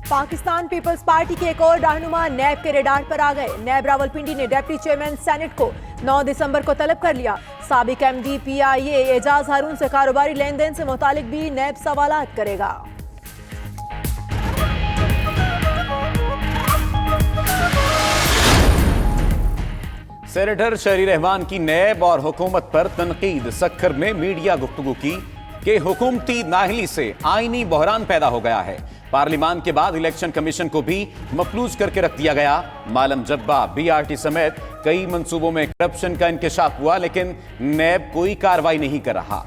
Pakistan peoples party के एक और रहनुमा नैब के रेडार पर आ गए। नैब रावलपिंडी ने डिप्टी चेयरमैन सेनेट को 9 दिसंबर को तलब कर लिया। साबिक एमडी पीआईए एजाज हारून से कारोबारी लेन देन से मुतालिक भी नैब सवालात करेगा। सेनेटर शहरी रहमान की नैब और हुकूमत पर तनकीद। सक्खर में मीडिया गुफ्तगू की कि हुकूमती नाहली से आईनी बहरान पैदा हो गया है। पार्लिमान के बाद इलेक्शन कमीशन को भी मफलूज करके रख दिया गया। मालम जब्बा, बीआरटी समेत कई मंसूबों में करप्शन का इंकशाफ हुआ, लेकिन नैब कोई कार्रवाई नहीं कर रहा।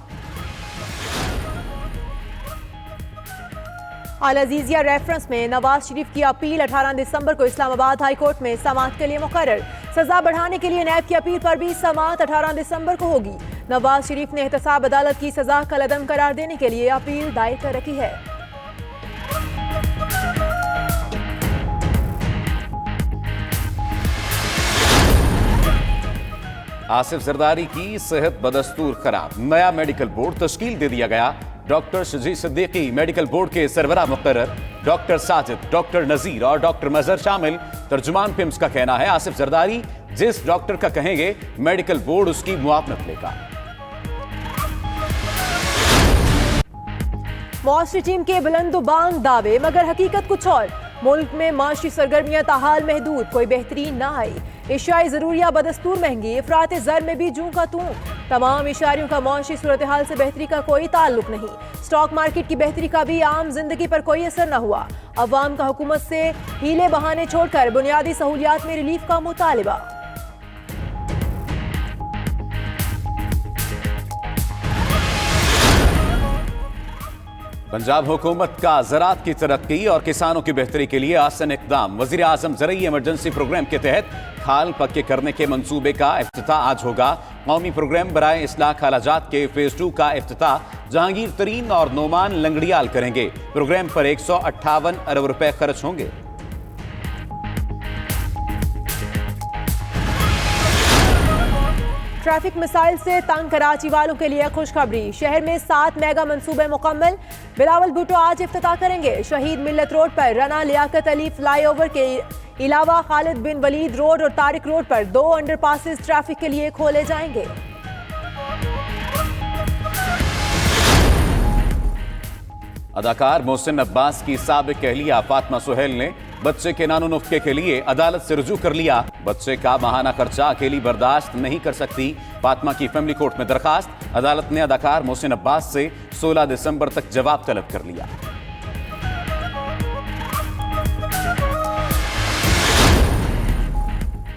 अल अजीजिया रेफरेंस में नवाज शरीफ की अपील 18 दिसंबर को इस्लामाबाद हाई कोर्ट में समाअत के लिए मुकर्रर। सजा बढ़ाने के लिए नैब की अपील पर भी समाअत 18 दिसंबर को होगी। नवाज शरीफ ने एहतसाब अदालत की सजा कलअदम करार देने के लिए अपील दायर कर रखी है। आसिफ जरदारी की सेहत बदस्तूर खराब। नया मेडिकल बोर्ड तश्कील दे दिया गया। डॉक्टर शजी सिद्दीकी मेडिकल बोर्ड के सरबराह मुकर्रर। डॉक्टर साजिद, डॉक्टर नजीर और डॉक्टर मजहर शामिल। तर्जुमान पिम्स का कहना है आसिफ जरदारी जिस डॉक्टर का कहेंगे मेडिकल बोर्ड उसकी मुआवनत लेगा। मौसरी टीम के बुलंदबांग दावे मगर हकीकत कुछ और। मुल्क में माशी सरगर्मियां ताहाल महदूद, कोई बेहतरीन ना आई। एशियाई जरूरिया बदस्तूर महंगी, अफरात जर में भी जूं का तू। तमाम इशारियों का मौशी सूरत हाल से बेहतरी का कोई ताल्लुक नहीं। स्टॉक मार्केट की बेहतरी का भी आम जिंदगी पर कोई असर न हुआ। अवाम का हुकूमत से हीले बहाने छोड़कर बुनियादी सहूलियात में रिलीफ का मुतालिबा। पंजाब हुकूमत का ज़राअत की तरक्की और किसानों की बेहतरी के लिए आसन इक़दाम। वज़ीर आज़म ज़रई इमरजेंसी प्रोग्राम के तहत खाल पक्के करने के मंसूबे का इफ्तिताह आज होगा। कौमी प्रोग्राम बराए इस्लाह खालाजात के फेज़ 2 का इफ्तिताह जहांगीर तरीन और नोमान लंगड़ियाल करेंगे। प्रोग्राम पर 158 अरब रुपए खर्च होंगे। ट्रैफिक मिसाइल से तंग कराची वालों के लिए खुशखबरी। शहर में 7 मेगा मंसूबे मुकम्मल। बिलावल भुट्टो आज इफ्तिताह करेंगे। शहीद मिल्लत रोड पर रना लियाकत अली फ्लाईओवर के अलावा खालिद बिन वलीद रोड और तारिक रोड पर 2 अंडरपासेस ट्रैफिक के लिए खोले जाएंगे। अदाकार मोहसिन अब्बास की साबिक अहलिया फातिमा सुहेल ने बच्चे के नानो नुफ्के के लिए अदालत से रुजू कर लिया। बच्चे का माहाना खर्चा अकेली बर्दाश्त नहीं कर सकती। फातिमा की फैमिली कोर्ट में दरखास्त। अदालत ने अदाकार मोहसिन अब्बास से 16 दिसंबर तक जवाब तलब कर लिया।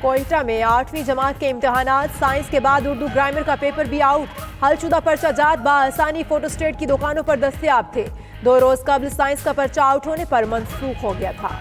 कोयटा में 8वीं जमात के इम्तिहानात। साइंस के बाद उर्दू ग्रामर का पेपर भी आउट। हलशुदा पर्चा जात बासानी फोटोस्टेट की दुकानों पर दस्तयाब थे। 2 रोज कबल साइंस का पर्चा आउट होने पर मनसूख हो गया था।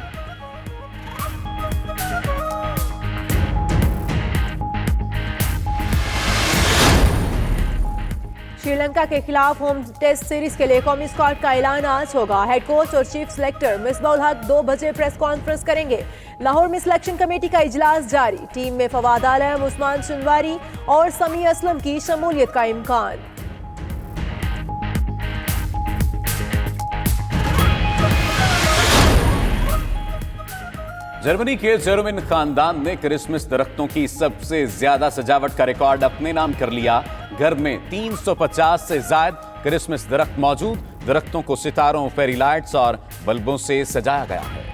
श्रीलंका के खिलाफ होम टेस्ट सीरीज के लिए कौमी स्क्वाड का ऐलान आज होगा। हेड कोच और चीफ सिलेक्टर मिसबाउल हक 2 बजे प्रेस कॉन्फ्रेंस करेंगे। लाहौर में सिलेक्शन कमेटी का इजलास जारी। टीम में फवाद आलम, उस्मान चुनवारी और समी असलम की शमूलियत का इम्कान। जर्मनी के जर्मन खानदान ने क्रिसमस दरख्तों की सबसे ज्यादा सजावट का रिकॉर्ड अपने नाम कर लिया। घर में 350 से ज्यादा क्रिसमस दरख्त मौजूद। दरख्तों को सितारों, फेरी लाइट्स और बल्बों से सजाया गया है।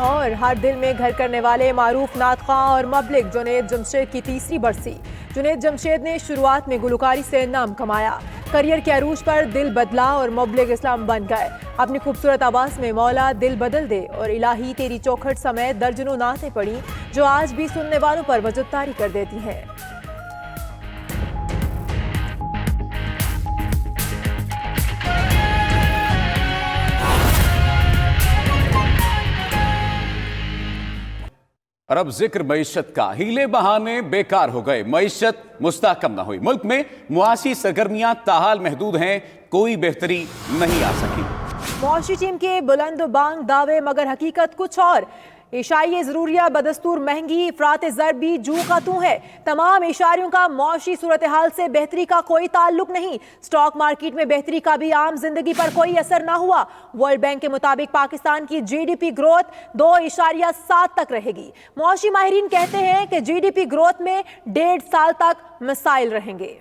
और हर दिल में घर करने वाले मारूफ नातख़्वां और मबलिग जुनैद जमशेद की 3री बरसी। जुनैद जमशेद ने शुरुआत में गुलकारी से नाम कमाया। करियर के अरूज पर दिल बदला और मबलिग इस्लाम बन गए। अपनी खूबसूरत आवाज में मौला दिल बदल दे और इलाही तेरी चौखट समेत दर्जनों नातें पड़ी जो आज भी सुनने वालों पर वजूदतारी कर देती हैं। और अब जिक्र मईशत का। हीले बहाने बेकार हो गए, मईशत मुस्तहकम न हुई। मुल्क में मुआशी सरगर्मियां ताहाल महदूद हैं, कोई बेहतरी नहीं आ सकी। मौशी टीम के बुलंद बांग दावे मगर हकीकत कुछ और। एशियाई ज़रूरिया बदस्तूर महंगी, अफरात ज़र भी जू का तू है। तमाम एशियारियों का मौशी सूरत हाल से बेहतरी का कोई ताल्लुक नहीं। स्टॉक मार्केट में बेहतरी का भी आम जिंदगी पर कोई असर ना हुआ। वर्ल्ड बैंक के मुताबिक पाकिस्तान की GDP ग्रोथ 2.7 तक रहेगी। मौशी माहिरीन कहते हैं कि GDP ग्रोथ में 1.5 साल तक मसाइल रहेंगे।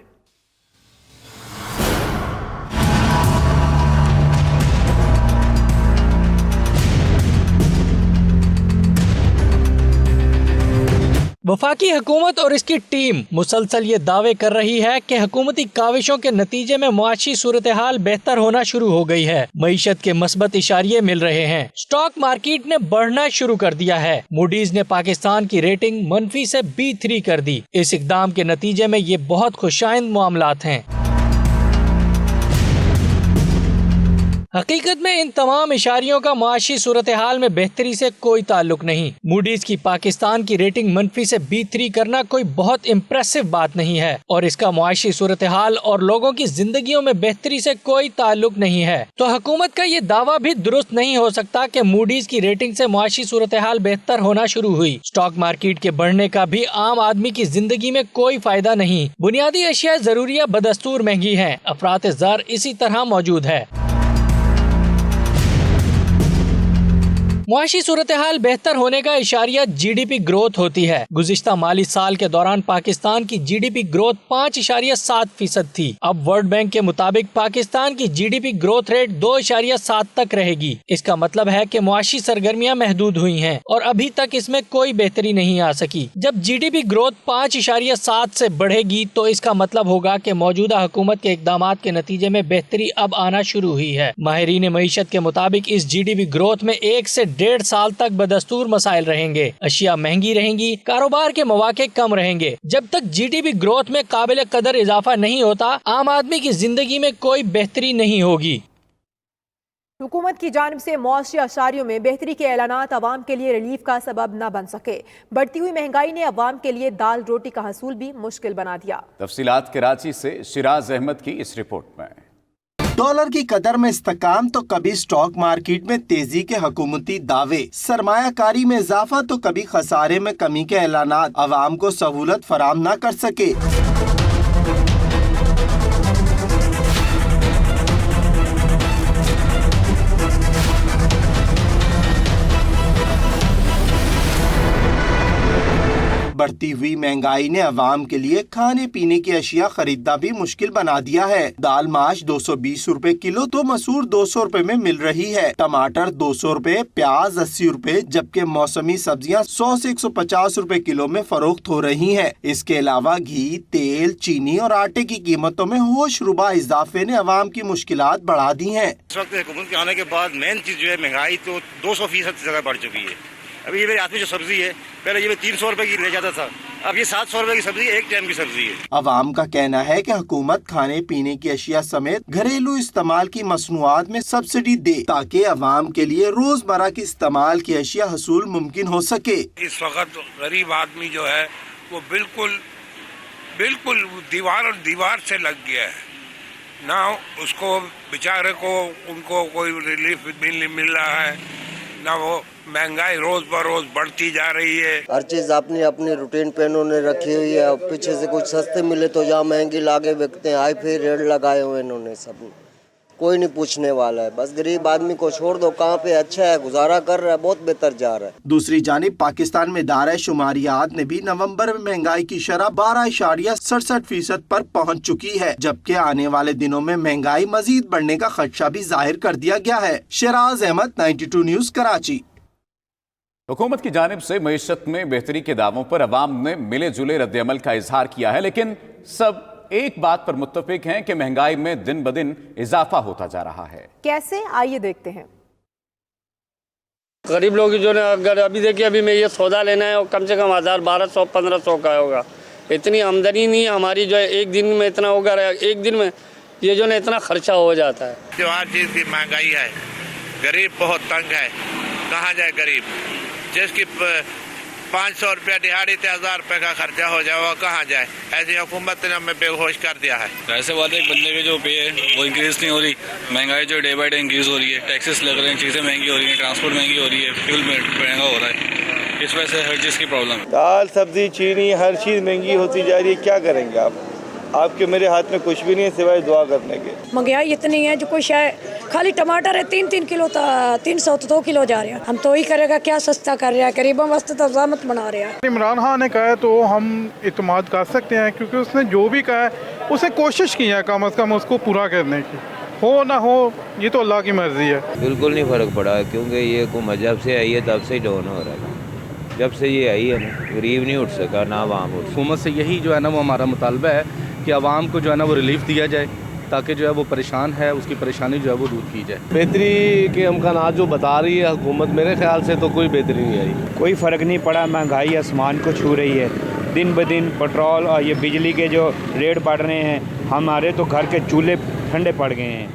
वफाकी हुकूमत और इसकी टीम मुसलसल ये दावे कर रही है कि हुकूमती काविशों के नतीजे में मुआशी सूरत हाल बेहतर होना शुरू हो गई है। मईशत के मस्बत इशारे मिल रहे हैं। स्टॉक मार्केट ने बढ़ना शुरू कर दिया है। मूडीज ने पाकिस्तान की रेटिंग मनफी से B3 कर दी। इस इकदाम के नतीजे में ये बहुत खुशाइंद मामलात हैं। हकीकत में इन तमाम इशारियों का मुआशी सूरत हाल में बेहतरी से कोई ताल्लुक नहीं। मूडीज की पाकिस्तान की रेटिंग मनफी से B3 करना कोई बहुत इम्प्रेसिव बात नहीं है और इसका मुआशी सूरत हाल और लोगों की जिंदगियों में बेहतरी से कोई ताल्लुक नहीं है। तो हुकूमत का ये दावा भी दुरुस्त नहीं हो सकता कि मूडीज की रेटिंग से मुआशी सूरत हाल बेहतर होना शुरू हुई। स्टॉक मार्केट के बढ़ने का भी आम आदमी की जिंदगी में कोई फायदा नहीं। बुनियादी अशिया जरूरिया बदस्तूर महंगी है। अफरात ज़र इसी तरह मौजूद है। मुआशी सूरत हाल बेहतर होने का इशारिया GDP ग्रोथ होती है। गुज़िश्ता माली साल के दौरान पाकिस्तान की GDP ग्रोथ 5.7% थी। अब वर्ल्ड बैंक के मुताबिक पाकिस्तान की GDP ग्रोथ रेट 2.7 तक रहेगी। इसका मतलब है कि मुआशी सरगर्मियां महदूद हुई हैं और अभी तक इसमें कोई बेहतरी नहीं आ सकी। जब GDP ग्रोथ 5.7 से बढ़ेगी तो इसका मतलब होगा कि मौजूदा हुकूमत के इकदामात के नतीजे में बेहतरी अब आना शुरू हुई है। माहिरीन मईशत के मुताबिक इस GDP ग्रोथ में 1 से 1.5 साल तक बदस्तूर मसाइल रहेंगे। अशिया महंगी रहेंगी, कारोबार के मौके कम रहेंगे। जब तक GDP ग्रोथ में काबिल कदर इजाफा नहीं होता, आम आदमी की जिंदगी में कोई बेहतरी नहीं होगी। हुकूमत की जानिब से मौशी अशारियों में बेहतरी के ऐलानात अवाम के लिए रिलीफ का सबब न बन सके। बढ़ती हुई महंगाई ने अवाम के लिए दाल रोटी का हसूल भी मुश्किल बना दिया। तफसीलात कराची से शिराज अहमद की इस रिपोर्ट में। डॉलर की कदर में इस्तेकाम तो कभी स्टॉक मार्केट में तेजी के हुकूमती दावे, सरमायाकारी में इजाफा तो कभी खसारे में कमी के ऐलानात अवाम को सहूलत फराम न कर सके। बढ़ती हुई महंगाई ने अवाम के लिए खाने पीने की अशिया खरीदना भी मुश्किल बना दिया है। दाल माश 220 रुपए किलो तो मसूर 200 रुपए में मिल रही है। टमाटर 200 रुपए, प्याज 80 रुपए, जबकि मौसमी सब्जियां 100 से 150 रुपए किलो में फरोख्त हो रही हैं। इसके अलावा घी, तेल, चीनी और आटे की कीमतों में होशरुबा इजाफे ने अवाम की मुश्किलात बढ़ा दी हैं। इस वक्त हुकूमत के आने के बाद मेन चीज जो है महंगाई तो 200% से ज्यादा बढ़ चुकी है। अभी ये मेरे हाथ में जो सब्जी है, पहले ये 300 रुपए की ले जाता था, अब ये 700 रुपए की सब्जी एक टाइम की सब्जी है। अवाम का कहना है कि हुकूमत खाने पीने की अशिया समेत घरेलू इस्तेमाल की मसनूआत में सब्सिडी दे ताकि अवाम के लिए रोजमर्रा की इस्तेमाल की अशिया हसूल मुमकिन हो सके। इस वक्त गरीब आदमी जो है वो बिल्कुल दीवार से लग गया है ना। उसको बेचारे को उनको कोई रिलीफ मिल रहा है ना। वो महंगाई रोज ब रोज बढ़ती जा रही है। हर चीज अपनी अपनी रूटीन पे इन्होंने रखी हुई है। पीछे से कुछ सस्ते मिले तो जहाँ महंगी लाके बिकते हैं, हाई फाई रेट लगाए हुए इन्होंने सब। कोई नहीं पूछने वाला है, बस गरीब आदमी को छोड़ दो। कहाँ पे अच्छा है, गुजारा कर रहा है, बहुत बेहतर जा रहा है। दूसरी जानिब पाकिस्तान में दायरा शुमारियात ने भी नवंबर में महंगाई की शरह 12.67% पर पहुंच चुकी है, जबकि आने वाले दिनों में महंगाई मजीद बढ़ने का खदशा भी जाहिर कर दिया गया है। शिराज अहमद, 92 न्यूज, कराची। हुकूमत की जानिब से मईशत में बेहतरी के दावों पर अवाम ने मिले जुले रद्द-ए-अमल का इजहार किया है, लेकिन सब एक बात पर मुत्तफिक हैं कि महंगाई में दिन ब दिन इजाफा होता जा रहा है। कैसे, आइए देखते हैं। गरीब लोग जो है, अगर अभी देखिए, अभी मैं ये सौदा लेना है कम से कम 1000-1200-1500 का होगा। इतनी आमदनी नहीं हमारी जो है एक दिन में इतना होगा। एक दिन में ये जो है इतना खर्चा हो जाता है। जो हर चीज की महंगाई है, गरीब बहुत तंग है। कहाँ जाए गरीब, जिसकी 500 रुपया दिहाड़ी 1000 रुपये का खर्चा हो जाए वो कहाँ जाए। ऐसी हुकूमत ने हमें बेहोश कर दिया है। ऐसे बात है, एक बंदे की जो पे है वो इंक्रीज नहीं हो रही। महंगाई जो डे बाई डे इंक्रीज हो रही है, टैक्सेस लग रहे हैं, चीज़ें महंगी हो रही हैं, ट्रांसपोर्ट महंगी हो रही है, फ्यूल महंगा हो रहा है। इस वजह से हर चीज़ की प्रॉब्लम है। दाल सब्जी चीनी हर चीज़ महंगी होती जा रही है, क्या करेंगे आप? आपके मेरे हाथ में कुछ भी नहीं है सिवाय दुआ करने के। महंगाई इतनी है जो कोई शायद खाली टमाटर है 3-3 किलो 300 तो 2 किलो जा रहे हैं। हम तो ही करेगा क्या सस्ता कर रहा है, गरीबों वास्ते तो ज़ामत बना रहा है। इमरान खान ने कहा है तो हम इत्मीनान कर सकते हैं, क्योंकि उसने जो भी कहा है उसने कोशिश की है कम से कम उसको पूरा करने की। हो ना हो ये तो अल्लाह की मर्जी है। बिल्कुल नहीं फ़र्क पड़ा है, क्योंकि ये हुकूमत जब से आई है तब से ही डाउन हो रहा है। जब से ये आई है ना, गरीब नहीं उठ सका ना आवाम उठ। हुकूमत से यही जो है ना वो हमारा मुतालबा है कि आवाम को जो है ना वो रिलीफ दिया जाए, ताकि जो है वो परेशान है उसकी परेशानी जो है वो दूर की जाए। बेहतरी के अमकानात जो बता रही है हुकूमत, मेरे ख्याल से तो कोई बेहतरी नहीं आई। कोई फ़र्क नहीं पड़ा, महंगाई आसमान को छू रही है। दिन ब दिन पेट्रोल और ये बिजली के जो रेट बढ़ रहे हैं, हमारे तो घर के चूल्हे ठंडे पड़ गए हैं।